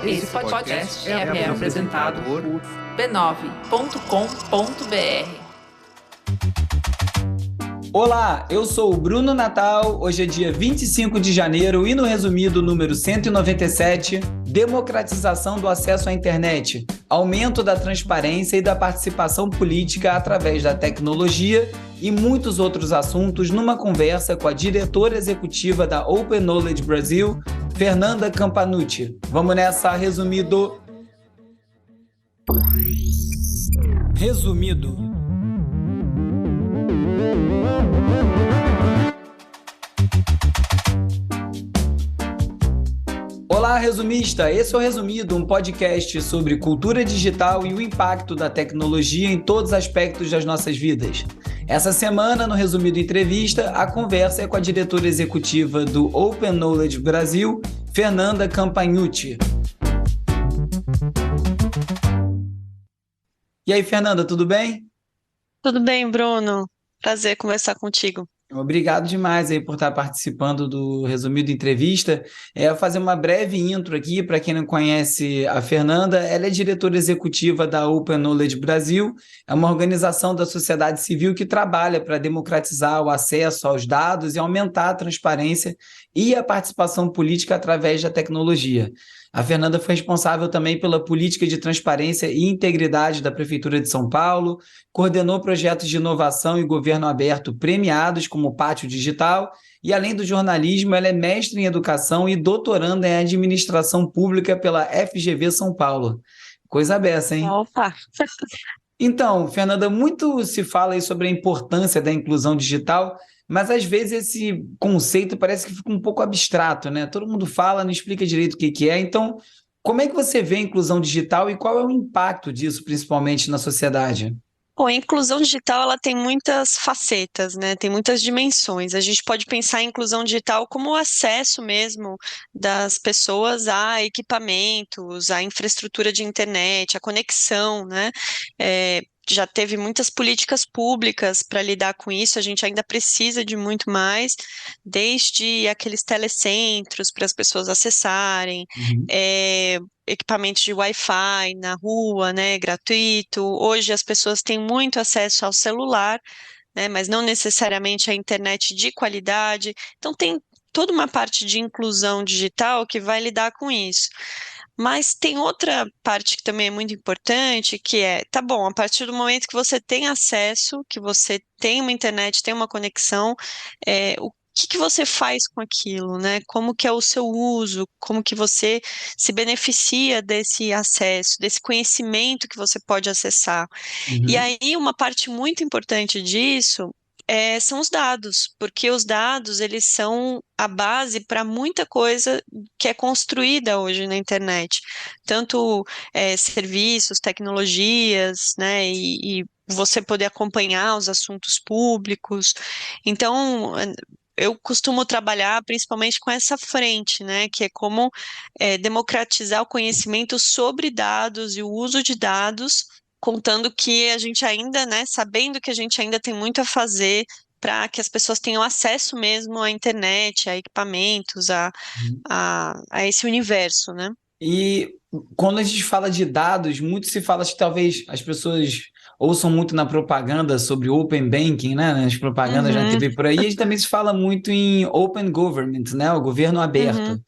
Esse podcast é apresentado por b9.com.br. Olá, eu sou o Bruno Natal, hoje é dia 25 de janeiro e no resumido número 197, democratização do acesso à internet, aumento da transparência e da participação política através da tecnologia e muitos outros assuntos numa conversa com a diretora executiva da Open Knowledge Brasil, Fernanda Campanucci. Vamos nessa, resumido. Resumido. Olá, resumista! Esse é o Resumido, um podcast sobre cultura digital e o impacto da tecnologia em todos os aspectos das nossas vidas. Essa semana, no Resumido Entrevista, a conversa é com a diretora executiva do Open Knowledge Brasil, Fernanda Campanucci. E aí, Fernanda, tudo bem? Tudo bem, Bruno? Prazer conversar contigo. Obrigado demais aí por estar participando do Resumido Entrevista. Vou fazer uma breve intro aqui para quem não conhece a Fernanda. Ela é diretora executiva da Open Knowledge Brasil, é uma organização da sociedade civil que trabalha para democratizar o acesso aos dados e aumentar a transparência e a participação política através da tecnologia. A Fernanda foi responsável também pela política de transparência e integridade da Prefeitura de São Paulo, coordenou projetos de inovação e governo aberto premiados como Pátio Digital e, além do jornalismo, ela é mestre em educação e doutoranda em administração pública pela FGV São Paulo. Coisa beça, hein? Opa! Então, Fernanda, muito se fala aí sobre a importância da inclusão digital, mas às vezes esse conceito parece que fica um pouco abstrato, né? Todo mundo fala, não explica direito o que é. Então, como é que você vê a inclusão digital e qual é o impacto disso, principalmente na sociedade? Bom, a inclusão digital ela tem muitas facetas, né? Tem muitas dimensões. A gente pode pensar em inclusão digital como o acesso mesmo das pessoas a equipamentos, a infraestrutura de internet, a conexão, né? Já teve muitas políticas públicas para lidar com isso, a gente ainda precisa de muito mais, desde aqueles telecentros para as pessoas acessarem, equipamentos de Wi-Fi na rua, né, gratuito. Hoje as pessoas têm muito acesso ao celular, né, mas não necessariamente à internet de qualidade. Então tem toda uma parte de inclusão digital que vai lidar com isso. Mas tem outra parte que também é muito importante, que é, tá bom, a partir do momento que você tem acesso, que você tem uma internet, tem uma conexão, o que você faz com aquilo, né? Como que é o seu uso, como que você se beneficia desse acesso, desse conhecimento que você pode acessar. E aí, uma parte muito importante disso são os dados, porque os dados, eles são a base para muita coisa que é construída hoje na internet. Tanto serviços, tecnologias, né, e você poder acompanhar os assuntos públicos. Então, eu costumo trabalhar principalmente com essa frente, né, que é como democratizar o conhecimento sobre dados e o uso de dados, contando que a gente ainda, né, sabendo que a gente ainda tem muito a fazer para que as pessoas tenham acesso mesmo à internet, a equipamentos, a esse universo, né? E quando a gente fala de dados, muito se fala que talvez as pessoas ouçam muito na propaganda sobre Open Banking, né? Nas propagandas na Uhum, TV por aí, e também se fala muito em Open Government, né? O governo uhum, aberto.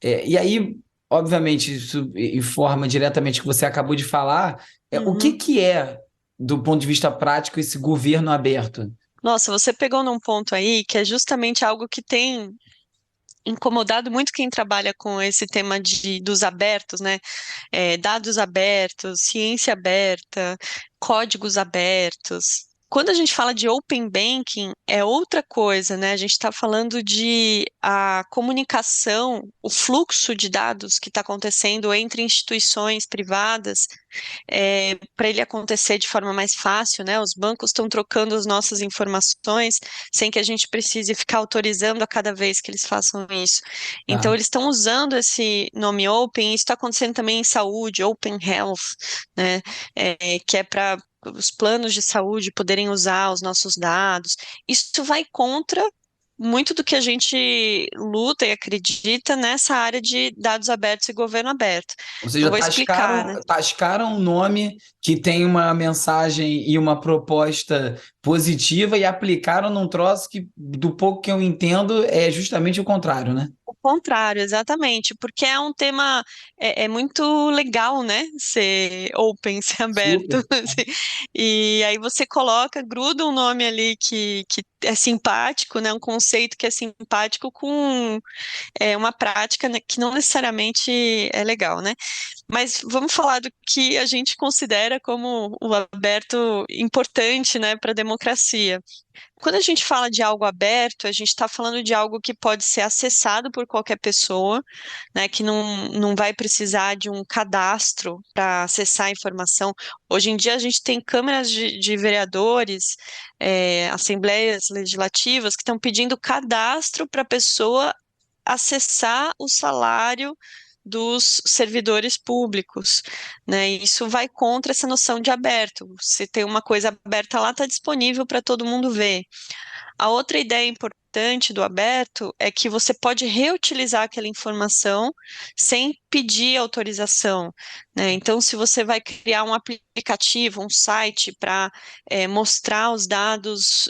E aí, obviamente, isso informa diretamente o que você acabou de falar. O uhum. que é, do ponto de vista prático, esse governo aberto? Nossa, você pegou num ponto aí que é justamente algo que tem incomodado muito quem trabalha com esse tema dos abertos, né? Dados abertos, ciência aberta, códigos abertos. Quando a gente fala de open banking, é outra coisa, né? A gente está falando de a comunicação, o fluxo de dados que está acontecendo entre instituições privadas, para ele acontecer de forma mais fácil, né? Os bancos estão trocando as nossas informações sem que a gente precise ficar autorizando a cada vez que eles façam isso. Então, Tá. eles estão usando esse nome Open, e isso está acontecendo também em saúde, Open Health, né? Que é para os planos de saúde poderem usar os nossos dados. Isso vai contra muito do que a gente luta e acredita nessa área de dados abertos e governo aberto. Ou Eu seja, vou explicar, né? tascaram um nome que tem uma mensagem e uma proposta positiva e aplicaram num troço que, do pouco que eu entendo, é justamente o contrário, né? O contrário, exatamente, porque é um tema muito legal, né? Ser open, ser aberto. Super. assim. E aí você coloca, gruda um nome ali que é simpático, né? Um conceito que é simpático com uma prática, né, que não necessariamente é legal, né? Mas vamos falar do que a gente considera como o aberto importante, né, para a democracia. Quando a gente fala de algo aberto, a gente está falando de algo que pode ser acessado por qualquer pessoa, né, que não vai precisar de um cadastro para acessar a informação. Hoje em dia, a gente tem câmaras de vereadores, assembleias legislativas que estão pedindo cadastro para a pessoa acessar o salário dos servidores públicos, né? E isso vai contra essa noção de aberto. Se tem uma coisa aberta lá, está disponível para todo mundo ver. A outra ideia importante do aberto é que você pode reutilizar aquela informação sem pedir autorização, né? Então, se você vai criar um aplicativo, um site para mostrar os dados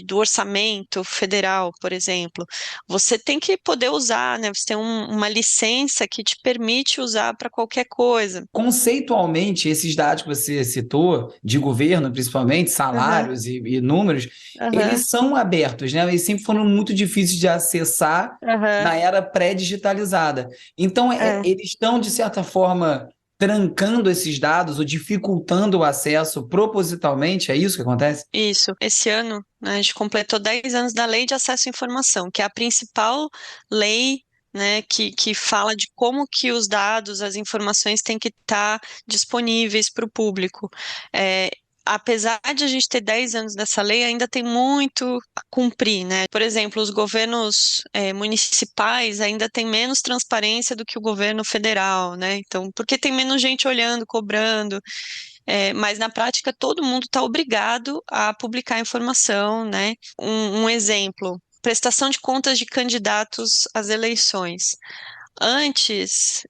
do orçamento federal, por exemplo, você tem que poder usar, né? Você tem uma licença que te permite usar para qualquer coisa. Conceitualmente, esses dados que você citou, de governo principalmente, Aham, salários e números, aham, eles são abertos, né? Eles sempre foram muito difíceis de acessar aham. na era pré-digitalizada. Então, É. eles estão, de certa forma, trancando esses dados ou dificultando o acesso propositalmente, é isso que acontece? Isso. Esse ano, né, a gente completou 10 anos da Lei de Acesso à Informação, que é a principal lei, né, que fala de como que os dados, as informações têm que estar disponíveis para o público. Apesar de a gente ter 10 anos dessa lei, ainda tem muito a cumprir, né? Por exemplo, os governos municipais ainda têm menos transparência do que o governo federal, né? Então, porque tem menos gente olhando, cobrando. Mas na prática todo mundo está obrigado a publicar informação, né? Um exemplo, prestação de contas de candidatos às eleições. Antes,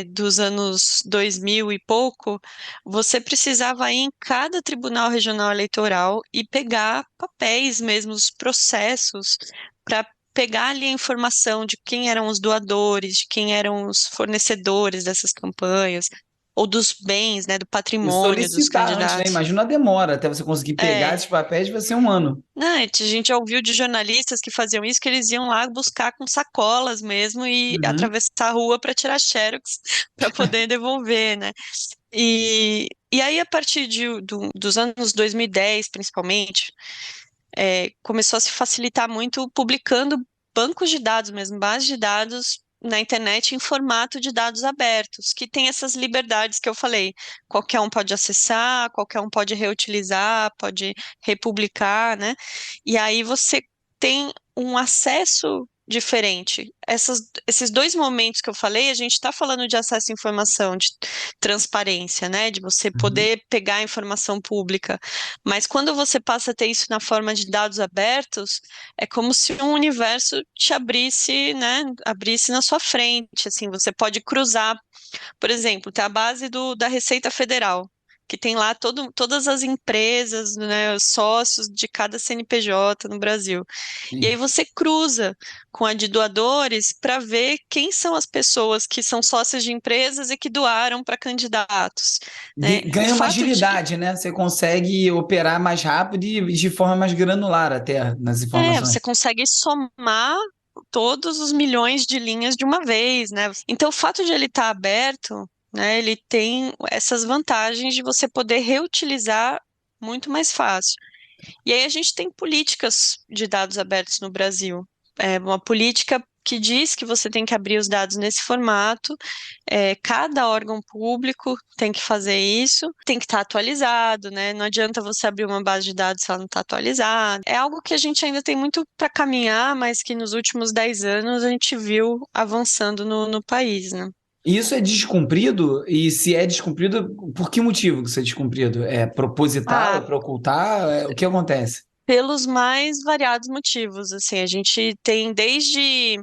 dos anos 2000 e pouco, você precisava ir em cada tribunal regional eleitoral e pegar papéis mesmo, os processos, para pegar ali a informação de quem eram os doadores, de quem eram os fornecedores dessas campanhas, ou dos bens, né, do E patrimônio dos solicitar antes, né? candidatos. Imagina a demora até você conseguir pegar É, esses papéis, vai ser um ano. né, a gente já ouviu de jornalistas que faziam isso, que eles iam lá buscar com sacolas mesmo e Uhum. atravessar a rua para tirar xerox para poder devolver, né? E aí, a partir dos anos 2010, principalmente, começou a se facilitar muito publicando bancos de dados mesmo, bases de dados na internet em formato de dados abertos, que tem essas liberdades que eu falei. Qualquer um pode acessar, qualquer um pode reutilizar, pode republicar, né? E aí você tem um acesso diferente. Esses dois momentos que eu falei, a gente está falando de acesso à informação, de transparência, né? De você Uhum. poder pegar a informação pública. Mas quando você passa a ter isso na forma de dados abertos, é como se um universo te abrisse, né? Abrisse na sua frente. Assim, você pode cruzar, por exemplo, tem a base da Receita Federal, que tem lá todas as empresas, né, os sócios de cada CNPJ no Brasil. E aí Sim. você cruza com a de doadores para ver quem são as pessoas que são sócias de empresas e que doaram para candidatos, né? O Ganha uma fato de agilidade, né? Você consegue operar mais rápido e de forma mais granular até nas informações. você consegue somar todos os milhões de linhas de uma vez, né? Então, o fato de ele estar aberto, né, ele tem essas vantagens de você poder reutilizar muito mais fácil. E aí a gente tem políticas de dados abertos no Brasil. É uma política que diz que você tem que abrir os dados nesse formato, cada órgão público tem que fazer isso, tem que estar atualizado, né? Não adianta você abrir uma base de dados se ela não está atualizada. É algo que a gente ainda tem muito para caminhar, mas que nos últimos 10 anos a gente viu avançando no país, né? E isso é descumprido? E se é descumprido, por que motivo que isso é descumprido? É proposital? É Ah, para ocultar? O que acontece? Pelos mais variados motivos, assim, a gente tem desde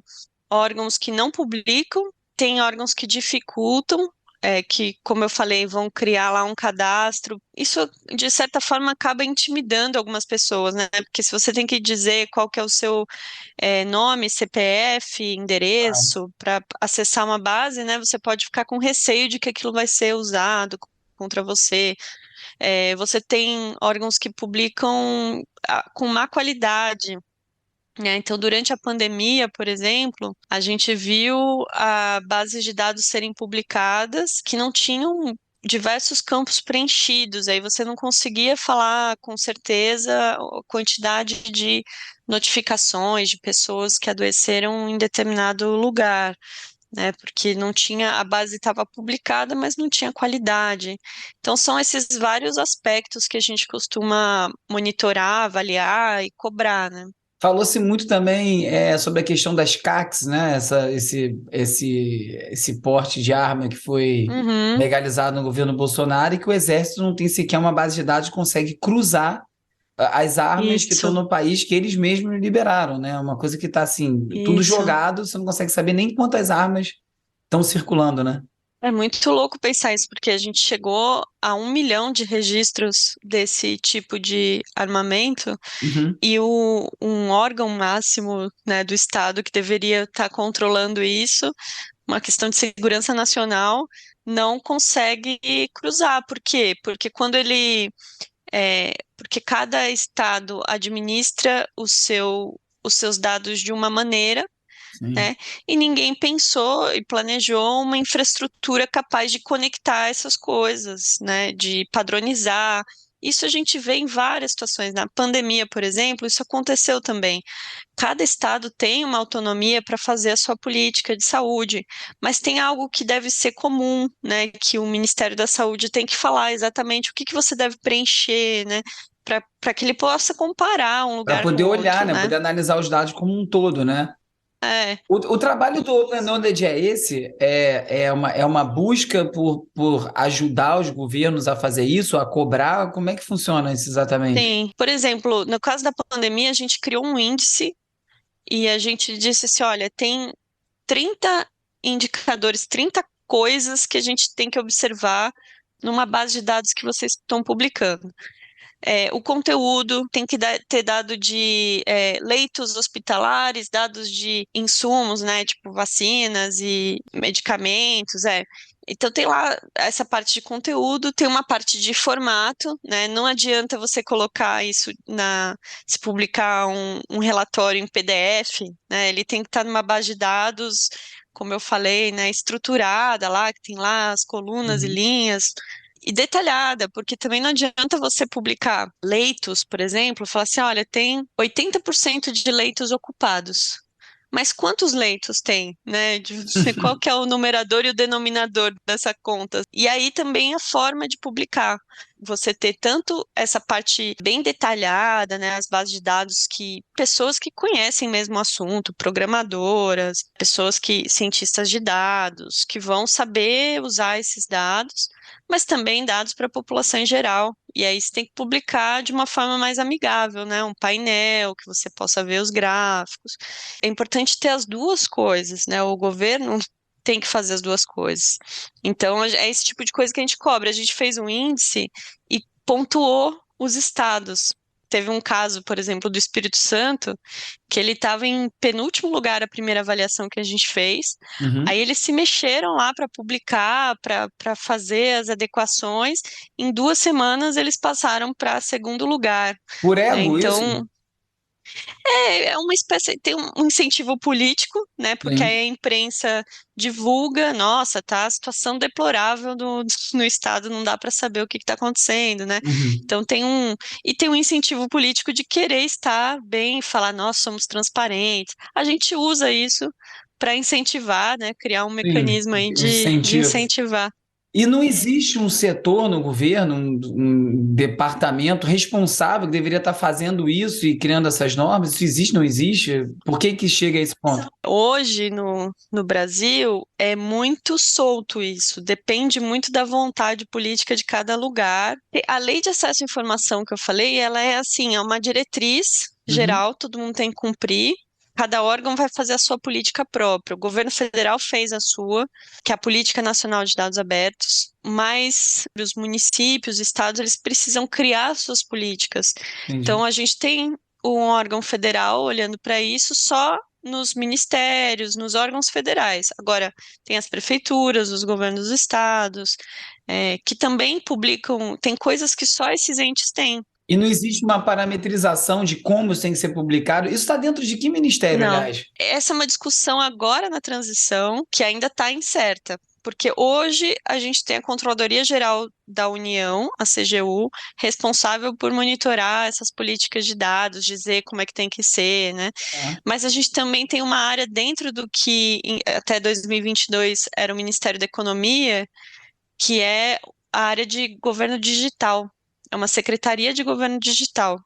órgãos que não publicam, tem órgãos que dificultam, que, como eu falei, vão criar lá um cadastro. Isso, de certa forma, acaba intimidando algumas pessoas, né? Porque se você tem que dizer qual que é o seu nome, CPF, endereço, para acessar uma base, né? Você pode ficar com receio de que aquilo vai ser usado contra você. Você tem órgãos que publicam com má qualidade, né? Então, durante a pandemia, por exemplo, a gente viu bases de dados serem publicadas que não tinham diversos campos preenchidos, aí você não conseguia falar com certeza a quantidade de notificações de pessoas que adoeceram em determinado lugar, né? Porque não tinha, a base estava publicada, mas não tinha qualidade. Então, são esses vários aspectos que a gente costuma monitorar, avaliar e cobrar, né? Falou-se muito também sobre a questão das CACs, né? Esse porte de arma que foi Uhum, legalizado no governo Bolsonaro e que o Exército não tem sequer uma base de dados que consegue cruzar as armas que estão isso, no país que eles mesmos liberaram, né? Uma coisa que está assim, tudo isso. jogado, você não consegue saber nem quantas armas estão circulando, né? É muito louco pensar isso, porque a gente chegou a 1 milhão de registros desse tipo de armamento Uhum. e um órgão máximo, né, do Estado que deveria estar controlando isso, uma questão de segurança nacional, não consegue cruzar. Por quê? Porque cada estado administra os seus dados de uma maneira, Sim. né? E ninguém pensou e planejou uma infraestrutura capaz de conectar essas coisas, né? De padronizar. Isso a gente vê em várias situações. Na pandemia, por exemplo, isso aconteceu também. Cada estado tem uma autonomia para fazer a sua política de saúde, mas tem algo que deve ser comum, né? Que o Ministério da Saúde tem que falar exatamente o que que você deve preencher, né? Para que ele possa comparar um Para lugar com poder o olhar, outro, né? né? Poder analisar os dados como um todo, né? É, O trabalho do Open Knowledge é esse? É uma busca por ajudar os governos a fazer isso, a cobrar? Como é que funciona isso exatamente? tem. Por exemplo, no caso da pandemia, a gente criou um índice e a gente disse assim, olha, tem 30 indicadores, 30 coisas que a gente tem que observar numa base de dados que vocês estão publicando. O conteúdo tem que ter dado de leitos hospitalares, dados de insumos, né, tipo vacinas e medicamentos, Então tem lá essa parte de conteúdo, tem uma parte de formato, né? Não adianta você colocar isso se publicar um relatório em PDF, né? Ele tem que estar numa base de dados, como eu falei, né, estruturada lá, que tem lá as colunas e Uhum. linhas e detalhada, porque também não adianta você publicar leitos, por exemplo, falar assim, olha, tem 80% de leitos ocupados. Mas quantos leitos tem, né? Qual que é o numerador e o denominador dessa conta? E aí também a forma de publicar. Você ter tanto essa parte bem detalhada, né? As bases de dados que pessoas que conhecem mesmo o assunto, programadoras, cientistas de dados, que vão saber usar esses dados, mas também dados para a população em geral. E aí você tem que publicar de uma forma mais amigável, né? Um painel que você possa ver os gráficos. É importante ter as duas coisas, né? O governo tem que fazer as duas coisas. Então, é esse tipo de coisa que a gente cobra. A gente fez um índice e pontuou os estados. Teve um caso, por exemplo, do Espírito Santo, que ele estava em penúltimo lugar a primeira avaliação que a gente fez. Aí Uhum. eles se mexeram lá para publicar, para fazer as adequações. Em 2 semanas eles passaram para segundo lugar, Por né? ego, isso? Então é uma espécie, tem um incentivo político, né? Porque Sim. aí a imprensa divulga, nossa, tá a situação deplorável no estado, não dá para saber o que está acontecendo, né? Uhum. Então tem um incentivo político de querer estar bem, falar, nós somos transparentes. A gente usa isso para incentivar, né? Criar um Sim. mecanismo aí de Incentivo. incentivar. E não existe um setor no governo, um departamento responsável que deveria estar fazendo isso e criando essas normas? Isso existe, não existe? Por que que chega a esse ponto? Hoje, no Brasil, é muito solto isso, depende muito da vontade política de cada lugar. A lei de acesso à informação que eu falei, ela é assim, é uma diretriz Uhum, geral, todo mundo tem que cumprir. Cada órgão vai fazer a sua política própria. O governo federal fez a sua, que é a Política Nacional de Dados Abertos, mas os municípios, estados, eles precisam criar suas políticas. entendi. Então, a gente tem um órgão federal olhando para isso só nos ministérios, nos órgãos federais. Agora, tem as prefeituras, os governos dos estados, que também publicam, tem coisas que só esses entes têm. E não existe uma parametrização de como isso tem que ser publicado? Isso está dentro de que ministério, Não, aliás? essa é uma discussão agora na transição que ainda está incerta. Porque hoje a gente tem a Controladoria Geral da União, a CGU, responsável por monitorar essas políticas de dados, dizer como é que tem que ser, né? Tá. Mas a gente também tem uma área dentro do que até 2022 era o Ministério da Economia, que é a área de governo digital. É uma secretaria de governo digital.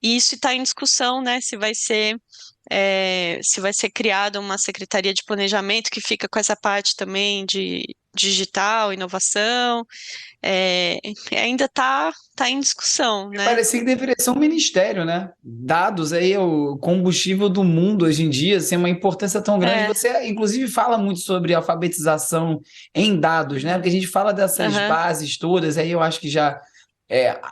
E isso está em discussão, né? Se vai ser criada uma secretaria de planejamento que fica com essa parte também de digital, inovação. É, ainda está em discussão, Me né? parecia que deveria ser um ministério, né? Dados aí é o combustível do mundo hoje em dia, sem uma importância tão grande. É, Você, inclusive, fala muito sobre alfabetização em dados, né? Porque a gente fala dessas aham, bases todas, aí eu acho que já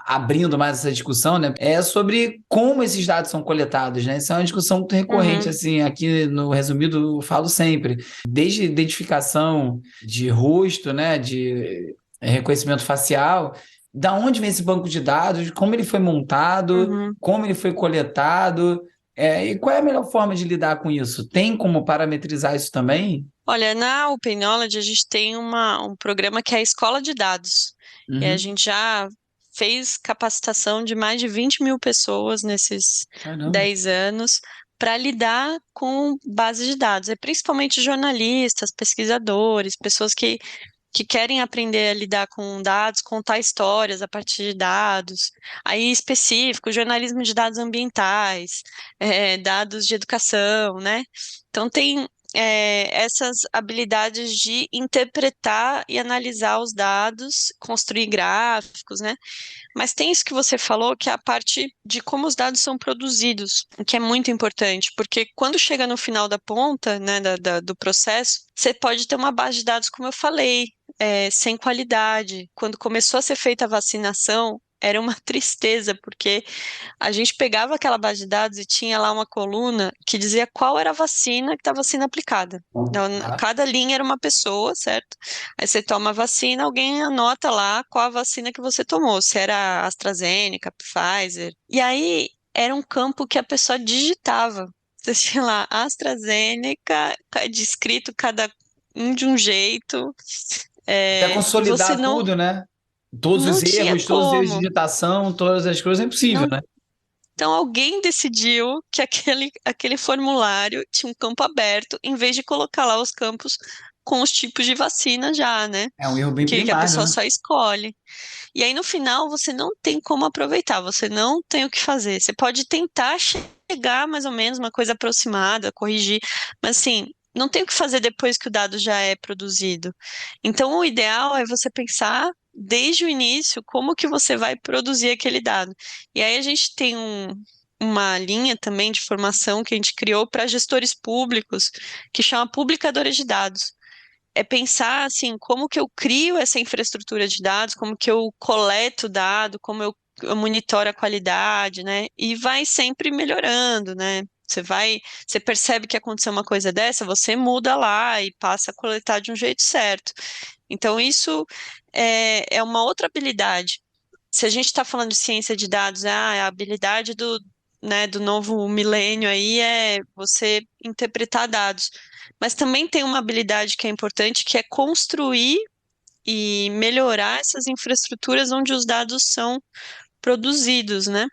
abrindo mais essa discussão, né? É sobre como esses dados são coletados, né? Isso é uma discussão muito recorrente, uhum, assim, aqui no Resumido eu falo sempre. Desde identificação de rosto, né? De reconhecimento facial, da onde vem esse banco de dados, como ele foi montado, uhum. como ele foi coletado, e qual é a melhor forma de lidar com isso? Tem como parametrizar isso também? Olha, na Open Knowledge a gente tem um programa que é a Escola de Dados. E a Uhum. gente já fez capacitação de mais de 20 mil pessoas nesses Caramba. 10 anos para lidar com base de dados. É principalmente jornalistas, pesquisadores, pessoas que querem aprender a lidar com dados, contar histórias a partir de dados. Aí, específico, jornalismo de dados ambientais, dados de educação, né? Então, tem essas habilidades de interpretar e analisar os dados, construir gráficos, né? Mas tem isso que você falou, que é a parte de como os dados são produzidos, o que é muito importante, porque quando chega no final da ponta, né, do processo, você pode ter uma base de dados, como eu falei, sem qualidade. Quando começou a ser feita a vacinação, era uma tristeza, porque a gente pegava aquela base de dados e tinha lá uma coluna que dizia qual era a vacina que estava sendo aplicada. Então, Tá. cada linha era uma pessoa, certo? Aí você toma a vacina, alguém anota lá qual a vacina que você tomou, se era AstraZeneca, Pfizer. E aí era um campo que a pessoa digitava. Você tinha lá AstraZeneca, descrito cada um de um jeito, Até e você consolidar tudo, né? não tinha Todos os erros de como. digitação, todas as coisas, é impossível, Não. né? Então, alguém decidiu que aquele formulário tinha um campo aberto, em vez de colocar lá os campos com os tipos de vacina já, né? É um erro bem Que a primário, pessoa né? só escolhe. E aí, no final, você não tem como aproveitar, você não tem o que fazer. Você pode tentar chegar mais ou menos, uma coisa aproximada, corrigir, mas assim, não tem o que fazer depois que o dado já é produzido. Então, o ideal é você pensar desde o início como que você vai produzir aquele dado. E aí a gente tem uma linha também de formação que a gente criou para gestores públicos, que chama Publicadores de Dados. É pensar assim, como que eu crio essa infraestrutura de dados, como que eu coleto dado, como eu monitoro a qualidade, né? E vai sempre melhorando, né? Você percebe que aconteceu uma coisa dessa, você muda lá e passa a coletar de um jeito certo. Então, isso é uma outra habilidade. Se a gente está falando de ciência de dados, a habilidade do novo milênio aí é você interpretar dados. Mas também tem uma habilidade que é importante, que é construir e melhorar essas infraestruturas onde os dados são produzidos, né?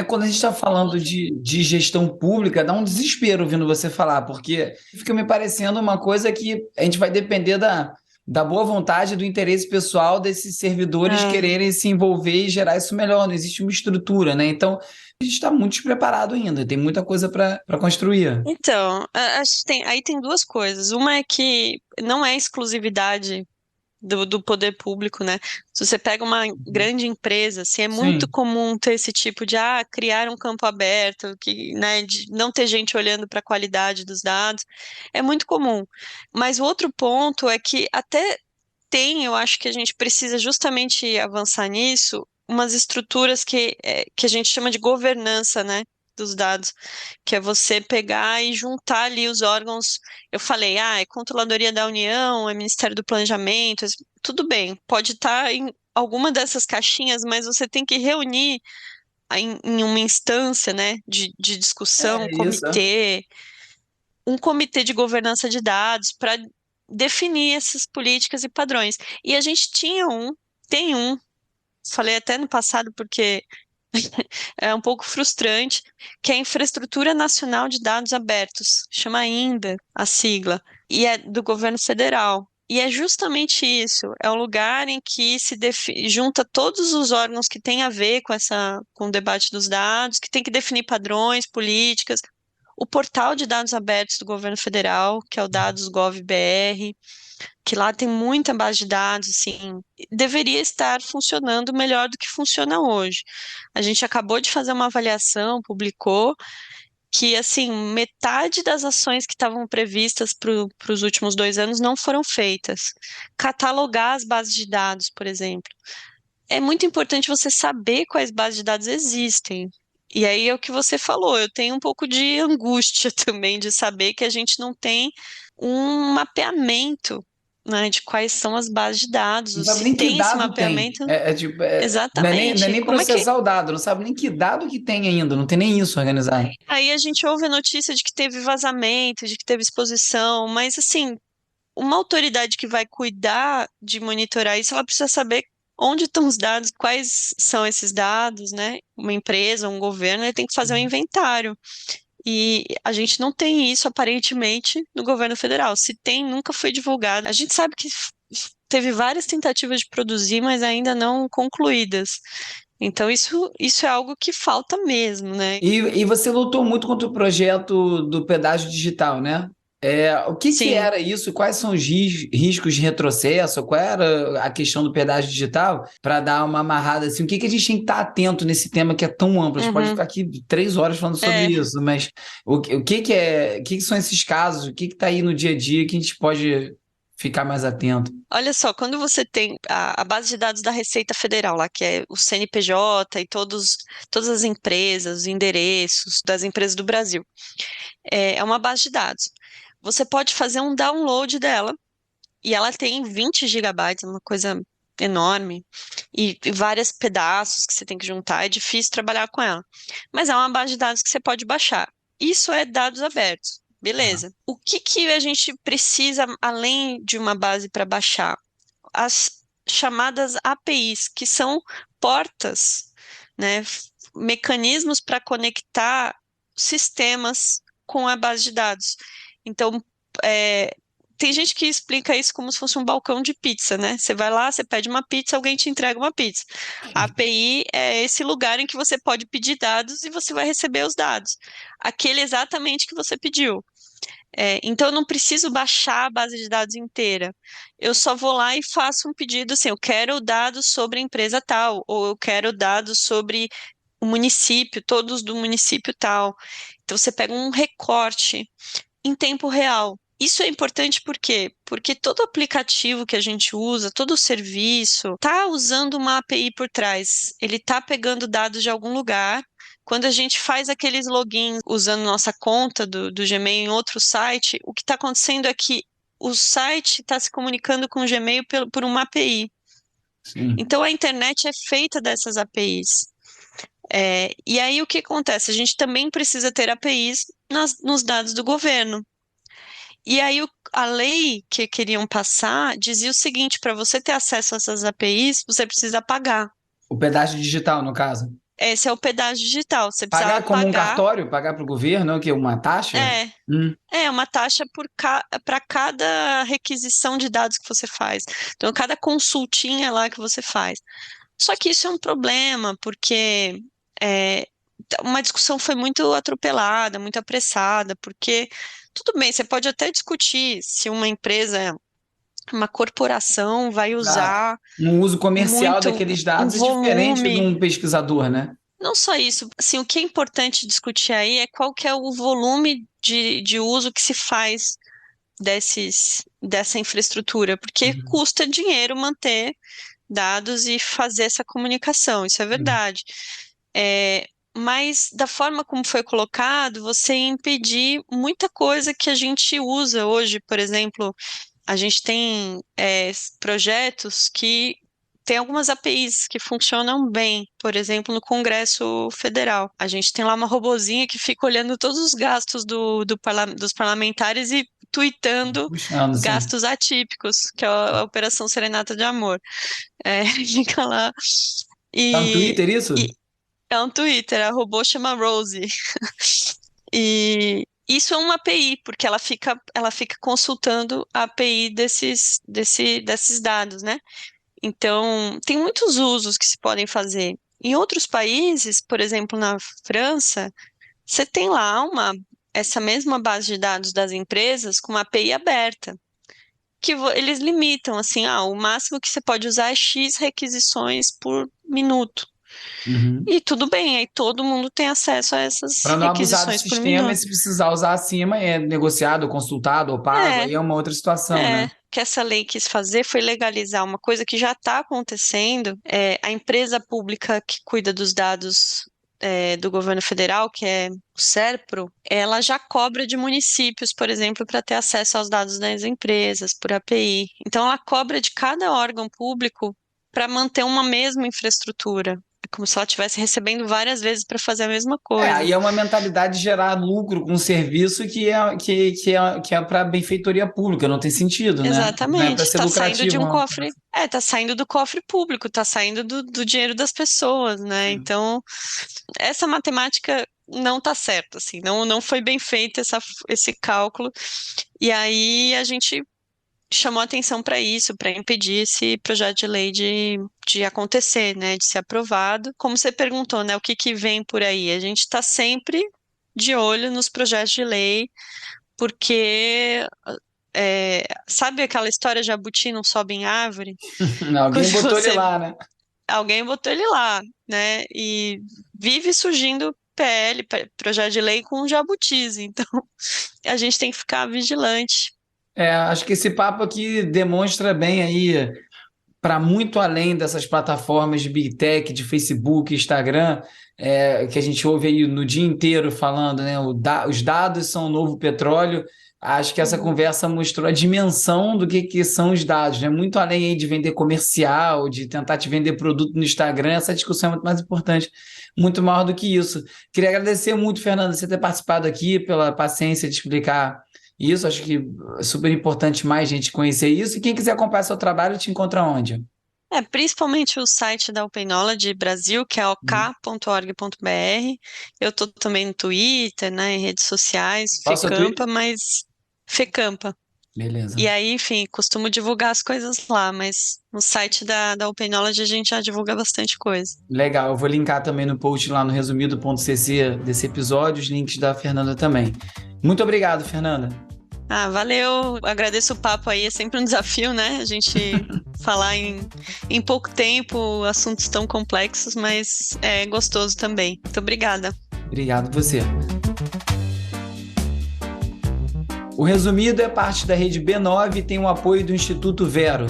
Quando a gente está falando de gestão pública, dá um desespero ouvindo você falar, porque fica me parecendo uma coisa que a gente vai depender da boa vontade, do interesse pessoal desses servidores quererem se envolver e gerar isso melhor. Não existe uma estrutura, né? Então, a gente está muito despreparado ainda, tem muita coisa para construir. Então, acho que aí tem duas coisas. Uma é que não é exclusividade do poder público, né? Se você pega uma grande empresa, assim, é muito Sim. comum ter esse tipo de, criar um campo aberto, que, né, de não ter gente olhando para a qualidade dos dados, é muito comum. Mas o outro ponto é que até eu acho que a gente precisa justamente avançar nisso, umas estruturas que a gente chama de governança, né, dos dados, que é você pegar e juntar ali os órgãos. Eu falei, é Controladoria da União, é Ministério do Planejamento, tudo bem, pode estar em alguma dessas caixinhas, mas você tem que reunir em uma instância, né, de discussão, É isso. um comitê de governança de dados para definir essas políticas e padrões. E a gente tem um, falei até no passado porque é um pouco frustrante, que é a Infraestrutura Nacional de Dados Abertos, chama INDA, a sigla, e é do governo federal. E é justamente isso, é um lugar em que junta todos os órgãos que têm a ver com o debate dos dados, que tem que definir padrões, políticas, o portal de dados abertos do governo federal, que é o Dados.gov.br, que lá tem muita base de dados, assim, deveria estar funcionando melhor do que funciona hoje. A gente acabou de fazer uma avaliação, publicou, que, assim, metade das ações que estavam previstas para os últimos 2 anos não foram feitas. Catalogar as bases de dados, por exemplo. É muito importante você saber quais bases de dados existem. E aí é o que você falou, eu tenho um pouco de angústia também de saber que a gente não tem um mapeamento, né, de quais são as bases de dados, Não ou sabe se nem que tem esse dado tem. mapeamento. Tipo, não é Exatamente. nem Como é que processar o dado, não sabe nem que dado que tem ainda, não tem nem isso organizado. aí a gente ouve a notícia de que teve vazamento, de que teve exposição, mas assim, uma autoridade que vai cuidar de monitorar isso, ela precisa saber onde estão os dados, quais são esses dados, né? Uma empresa, um governo, ele tem que fazer um inventário. E a gente não tem isso, aparentemente, no governo federal. Se tem, nunca foi divulgado. A gente sabe que teve várias tentativas de produzir, mas ainda não concluídas. Então, isso é algo que falta mesmo, né? E você lutou muito contra o projeto do pedágio digital, né? O que Sim. era isso? Quais são os riscos de retrocesso? Qual era a questão do pedágio digital? Para dar uma amarrada assim, o que a gente tem que estar atento nesse tema que é tão amplo? A gente pode Uhum. ficar aqui 3 horas falando sobre É. isso, mas o que são esses casos? O que está aí no dia a dia que a gente pode ficar mais atento? Olha só, quando você tem a base de dados da Receita Federal, lá, que é o CNPJ e todas as empresas, os endereços das empresas do Brasil, é uma base de dados. Você pode fazer um download dela, e ela tem 20 gigabytes, uma coisa enorme, e vários pedaços que você tem que juntar, é difícil trabalhar com ela. Mas é uma base de dados que você pode baixar. Isso é dados abertos. Beleza. O que a gente precisa além de uma base para baixar? As chamadas APIs, que são portas, né, mecanismos para conectar sistemas com a base de dados. Então, é, tem gente que explica isso como se fosse um balcão de pizza, né? Você vai lá, você pede uma pizza, alguém te entrega uma pizza. A API é esse lugar em que você pode pedir dados e você vai receber os dados. Aquele exatamente que você pediu. Então, eu não preciso baixar a base de dados inteira. Eu só vou lá e faço um pedido assim: eu quero dados sobre a empresa tal, ou eu quero dados sobre o município, todos do município tal. Então, você pega um recorte em tempo real. Isso é importante por quê? Porque todo aplicativo que a gente usa, todo serviço, está usando uma API por trás. Ele está pegando dados de algum lugar. Quando a gente faz aqueles logins usando nossa conta do Gmail em outro site, o que está acontecendo é que o site está se comunicando com o Gmail por uma API. Sim. Então a internet é feita dessas APIs. E aí o que acontece? A gente também precisa ter APIs nos dados do governo. E aí a lei que queriam passar dizia o seguinte: para você ter acesso a essas APIs, você precisa pagar. O pedágio digital, no caso. esse é o pedágio digital. Você Pagar precisava como um pagar. cartório? Pagar para o governo? O quê? Uma taxa? É uma taxa para cada requisição de dados que você faz. Então, cada consultinha lá que você faz. Só que isso é um problema, porque é, uma discussão foi muito atropelada, muito apressada, porque tudo bem, você pode até discutir se uma empresa, uma corporação vai Exato. usar Um uso comercial muito daqueles um dados é diferente de volume. um pesquisador, né? Não só isso, assim, o que é importante discutir aí é qual que é o volume de uso que se faz dessa infraestrutura, porque Uhum. custa dinheiro manter dados e fazer essa comunicação, isso é Uhum. verdade. É, mas da forma como foi colocado, você ia impedir muita coisa que a gente usa hoje, por exemplo, a gente tem projetos que tem algumas APIs que funcionam bem, por exemplo, no Congresso Federal. A gente tem lá uma robozinha que fica olhando todos os gastos dos parlamentares e tuitando Puxando, sim. gastos atípicos, que é a Operação Serenata de Amor. Fica lá Tá no e, Twitter isso? e é um Twitter, a robô chama Rosie. E isso é uma API, porque ela fica consultando a API desses dados, né? Então, tem muitos usos que se podem fazer. Em outros países, por exemplo, na França, você tem lá essa mesma base de dados das empresas com uma API aberta, que eles limitam, assim, o máximo que você pode usar é X requisições por minuto. Uhum. E tudo bem, aí todo mundo tem acesso a essas Para não abusar do requisições por sistema, e minuto. se precisar usar acima, é negociado, consultado ou pago, É, aí é uma outra situação, né? que essa lei quis fazer foi legalizar uma coisa que já está acontecendo. A empresa pública que cuida dos dados do governo federal, que é o SERPRO, ela já cobra de municípios, por exemplo, para ter acesso aos dados das empresas, por API. Então, ela cobra de cada órgão público para manter uma mesma infraestrutura. É como se ela estivesse recebendo várias vezes para fazer a mesma coisa. Aí é uma mentalidade de gerar lucro com um serviço que é para benfeitoria pública, não tem sentido, né? Não é Exatamente, para ser está saindo de lucrativo, um não. cofre, está saindo do cofre público, está saindo do dinheiro das pessoas, né? Sim. Então, essa matemática não está certa, assim, não foi bem feito esse cálculo, e aí a gente chamou atenção para isso, para impedir esse projeto de lei de acontecer, né? De ser aprovado. Como você perguntou, né? O que vem por aí? A gente está sempre de olho nos projetos de lei, porque sabe aquela história jabuti não sobe em árvore? Quando Alguém botou ele você, lá, né? alguém botou ele lá, né? E vive surgindo projeto de lei com jabutis. Então, a gente tem que ficar vigilante. Acho que esse papo aqui demonstra bem aí, para muito além dessas plataformas de Big Tech, de Facebook, Instagram, que a gente ouve aí no dia inteiro falando, né? Os dados são o novo petróleo. Acho que essa Uhum. conversa mostrou a dimensão do que são os dados, né? Muito além aí de vender comercial, de tentar te vender produto no Instagram, essa discussão é muito mais importante, muito maior do que isso. Queria agradecer muito, Fernanda, você ter participado aqui, pela paciência de explicar isso. Acho que é super importante mais gente conhecer isso. E quem quiser acompanhar seu trabalho, te encontra onde? Principalmente o site da Open Knowledge Brasil, que é ok.org.br. Eu estou também no Twitter, né, em redes sociais, Qual é o seu Twitter? Fecampa, mas Fecampa. Beleza. E aí, enfim, costumo divulgar as coisas lá, mas no site da Open Knowledge a gente já divulga bastante coisa. Legal, eu vou linkar também no post lá no resumido.cc desse episódio, os links da Fernanda também. Muito obrigado, Fernanda. Valeu, agradeço o papo aí, é sempre um desafio, né? A gente falar em pouco tempo assuntos tão complexos, mas é gostoso também. Muito obrigada. Obrigado você. O Resumido é parte da rede B9 e tem o apoio do Instituto Vero.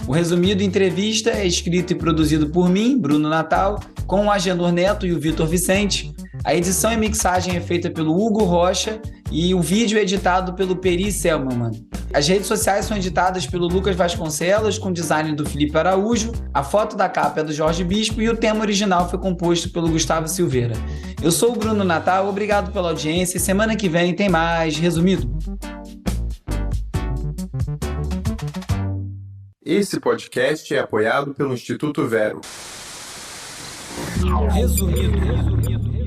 O Resumido Entrevista é escrito e produzido por mim, Bruno Natal, com o Agenor Neto e o Vitor Vicente. A edição e mixagem é feita pelo Hugo Rocha e o vídeo é editado pelo Peri Selmanman. As redes sociais são editadas pelo Lucas Vasconcelos, com design do Felipe Araújo, a foto da capa é do Jorge Bispo e o tema original foi composto pelo Gustavo Silveira. Eu sou o Bruno Natal, obrigado pela audiência e semana que vem tem mais Resumido. Esse podcast é apoiado pelo Instituto Vero. Resumido.